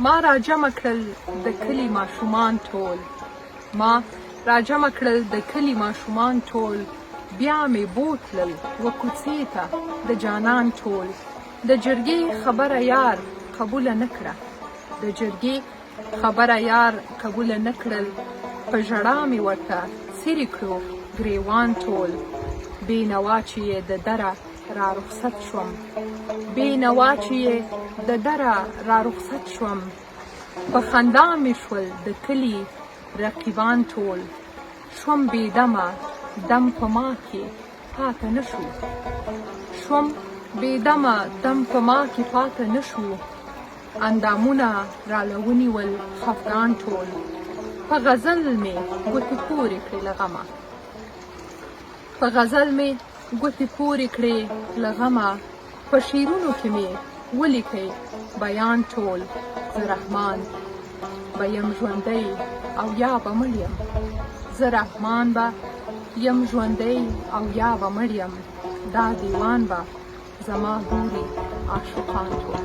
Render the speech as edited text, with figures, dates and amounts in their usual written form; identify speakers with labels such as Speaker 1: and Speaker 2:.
Speaker 1: ما راجمع کړل د کلي ماشومان ټول، ما راجمع کړل د کلي ماشومان ټول، بیا مې بوتلل و کوڅې ته د جانان ټول. د جرګې خبره یار قبوله نه کړه، د جرګې خبره یار قبوله نه کړل، په ژړا مې ورته څیرې کړو ګریوان ټول. بېنوا چې یې د دره را رخصت شوم، بېنوا چې یې د دره را رخصت شوم، په خندا مې شول د کلي رقیبان ټول. شوم بېدمه دم په ما کې پاته نه شو، شوم بېدمه دم په ما کې پاته نه شو، اندامونه راله ونیول خفګان ټول. په غزل مې ګوتې پورې کړې له غمه، په غزل مې ګوتې پورې کړې له غمه، په شعرونو کې مې ولیکئ بیان ټول. زه رحمان به یم ژوندی او یا به مړ یم، زه رحمان به یم ژوندی او یا به مړ یم، دا دیوان به زما ګوري عاشقان ټول.